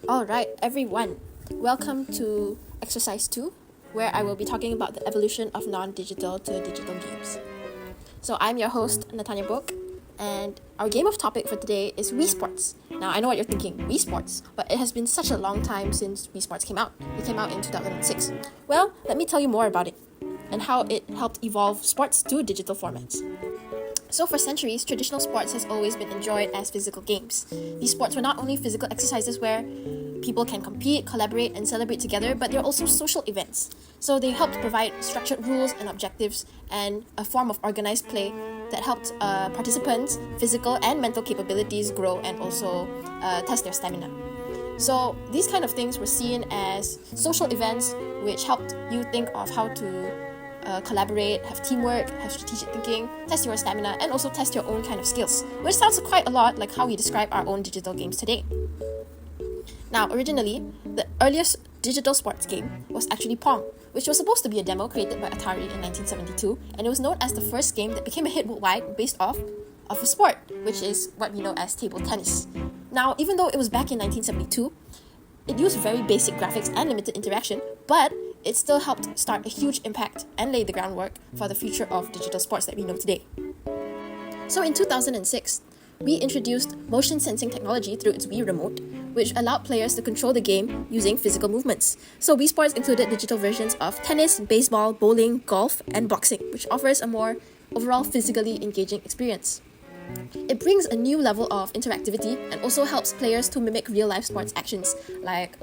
Alright, everyone. Welcome to Exercise 2, where I will be talking about the evolution of non-digital to digital games. So I'm your host, Natania Book, and our game of topic for today is Wii Sports. Now, I know what you're thinking, Wii Sports, but it has been such a long time since Wii Sports came out. It came out in 2006. Well, let me tell you more about it and how it helped evolve sports to digital formats. So for centuries, traditional sports has always been enjoyed as physical games. These sports were not only physical exercises where people can compete, collaborate, and celebrate together, but they're also social events. So they helped provide structured rules and objectives and a form of organized play that helped participants' physical and mental capabilities grow and also test their stamina. So these kind of things were seen as social events which helped you think of how to collaborate, have teamwork, have strategic thinking, test your stamina, and also test your own kind of skills, which sounds quite a lot like how we describe our own digital games today. Now, originally, the earliest digital sports game was actually Pong, which was supposed to be a demo created by Atari in 1972, and it was known as the first game that became a hit worldwide based off of a sport, which is what we know as table tennis. Now, even though it was back in 1972, it used very basic graphics and limited interaction, but it still helped start a huge impact and lay the groundwork for the future of digital sports that we know today. So in 2006, we introduced motion sensing technology through its Wii Remote, which allowed players to control the game using physical movements. So Wii Sports included digital versions of tennis, baseball, bowling, golf, and boxing, which offers a more overall physically engaging experience. It brings a new level of interactivity and also helps players to mimic real-life sports actions like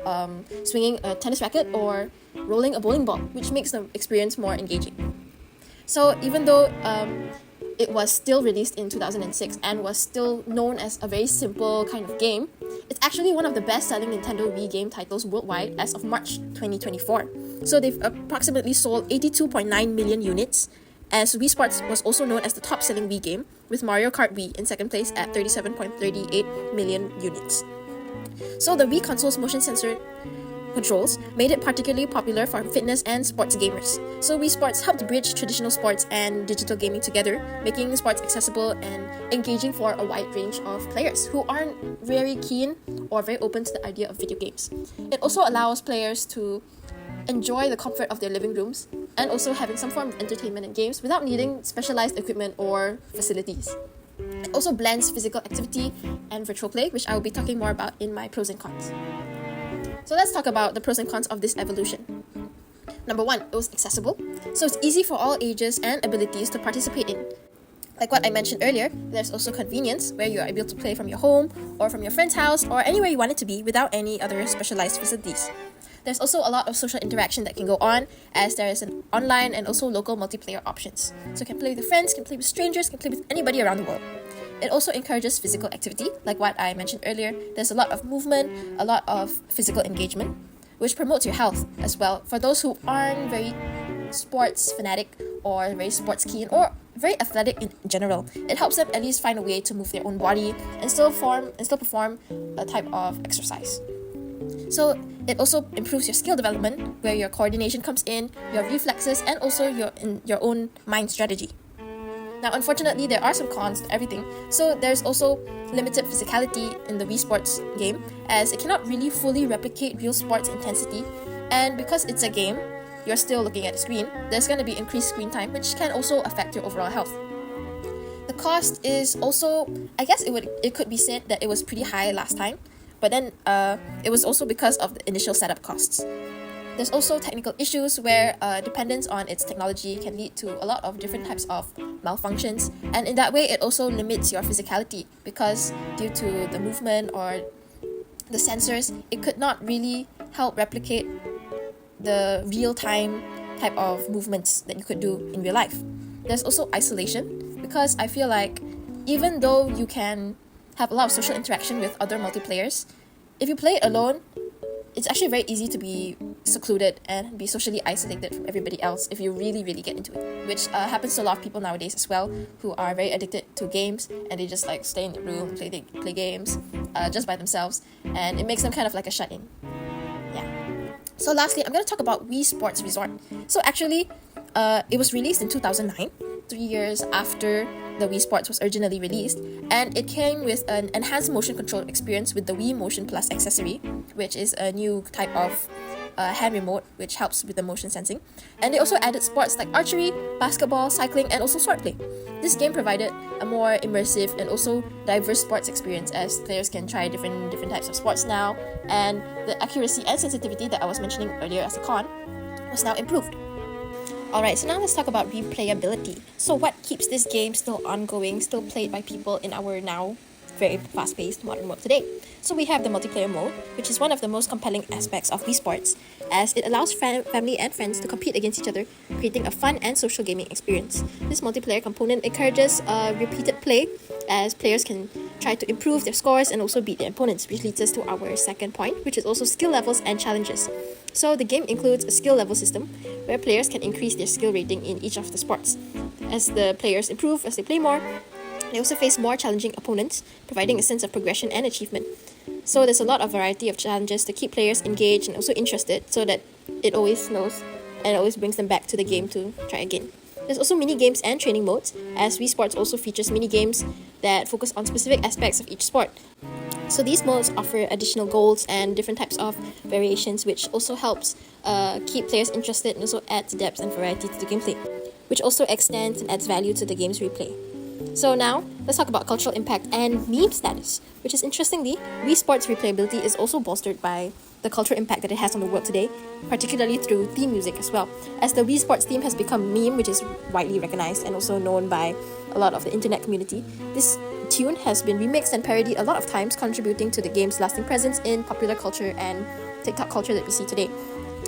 swinging a tennis racket or rolling a bowling ball, which makes the experience more engaging. So even though it was still released in 2006 and was still known as a very simple kind of game, it's actually one of the best-selling Nintendo Wii game titles worldwide as of March 2024. So they've approximately sold 82.9 million units, as Wii Sports was also known as the top-selling Wii game, with Mario Kart Wii in second place at 37.38 million units. So the Wii console's motion sensor controls made it particularly popular for fitness and sports gamers. So Wii Sports helped bridge traditional sports and digital gaming together, making sports accessible and engaging for a wide range of players who aren't very keen or very open to the idea of video games. It also allows players to enjoy the comfort of their living rooms and also having some form of entertainment and games without needing specialized equipment or facilities. It also blends physical activity and virtual play, which I will be talking more about in my pros and cons. So let's talk about the pros and cons of this evolution. Number one, it was accessible. So it's easy for all ages and abilities to participate in. Like what I mentioned earlier, there's also convenience where you are able to play from your home or from your friend's house or anywhere you want it to be without any other specialized facilities. There's also a lot of social interaction that can go on, as there is an online and also local multiplayer options. So you can play with your friends, can play with strangers, can play with anybody around the world. It also encourages physical activity, like what I mentioned earlier. There's a lot of movement, a lot of physical engagement, which promotes your health as well. For those who aren't very sports fanatic or very sports keen or very athletic in general, it helps them at least find a way to move their own body and still perform a type of exercise. So it also improves your skill development, where your coordination comes in, your reflexes, and also your own mind strategy. Now, unfortunately, there are some cons to everything. So there's also limited physicality in the Wii Sports game, as it cannot really fully replicate real sports intensity. And because it's a game, you're still looking at a screen, there's going to be increased screen time, which can also affect your overall health. The cost is also, I guess it could be said that it was pretty high last time, but then it was also because of the initial setup costs. There's also technical issues where dependence on its technology can lead to a lot of different types of malfunctions, and in that way it also limits your physicality, because due to the movement or the sensors, it could not really help replicate the real-time type of movements that you could do in real life. There's also isolation, because I feel like even though you can have a lot of social interaction with other multiplayers, if you play it alone, it's actually very easy to be secluded and be socially isolated from everybody else if you really, really get into it, which happens to a lot of people nowadays as well, who are very addicted to games and they just like stay in the room, play games just by themselves, and it makes them kind of like a shut-in. Yeah. So lastly, I'm going to talk about Wii Sports Resort. So actually, it was released in 2009, 3 years after the Wii Sports was originally released, and it came with an enhanced motion control experience with the Wii Motion Plus accessory, which is a new type of hand remote which helps with the motion sensing. And they also added sports like archery, basketball, cycling, and also swordplay. This game provided a more immersive and also diverse sports experience, as players can try different types of sports now, and the accuracy and sensitivity that I was mentioning earlier as a con was now improved. Alright, so now let's talk about replayability. So what keeps this game still ongoing, still played by people in our now very fast-paced modern world today? So we have the multiplayer mode, which is one of the most compelling aspects of Wii Sports, as it allows family and friends to compete against each other, creating a fun and social gaming experience. This multiplayer component encourages repeated play, as players can try to improve their scores and also beat their opponents, which leads us to our second point, which is also skill levels and challenges. So the game includes a skill level system, where players can increase their skill rating in each of the sports. As the players improve as they play more, they also face more challenging opponents, providing a sense of progression and achievement. So there's a lot of variety of challenges to keep players engaged and also interested, so that it always knows and always brings them back to the game to try again. There's also mini games and training modes, as Wii Sports also features mini games that focus on specific aspects of each sport. So these modes offer additional goals and different types of variations, which also helps keep players interested and also adds depth and variety to the gameplay, which also extends and adds value to the game's replay. So now, let's talk about cultural impact and meme status, which is interestingly, Wii Sports replayability is also bolstered by the cultural impact that it has on the world today, particularly through theme music as well. As the Wii Sports theme has become a meme, which is widely recognized and also known by a lot of the internet community, this tune has been remixed and parodied a lot of times, contributing to the game's lasting presence in popular culture and TikTok culture that we see today.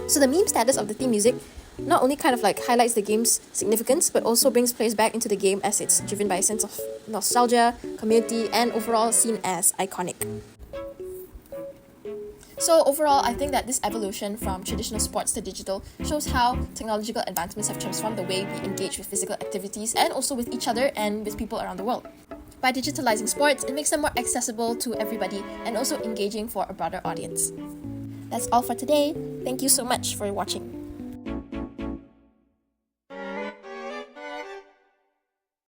So the meme status of the theme music not only kind of like highlights the game's significance, but also brings players back into the game, as it's driven by a sense of nostalgia, community, and overall seen as iconic. So overall, I think that this evolution from traditional sports to digital shows how technological advancements have transformed the way we engage with physical activities and also with each other and with people around the world. By digitalizing sports, it makes them more accessible to everybody and also engaging for a broader audience. That's all for today. Thank you so much for watching.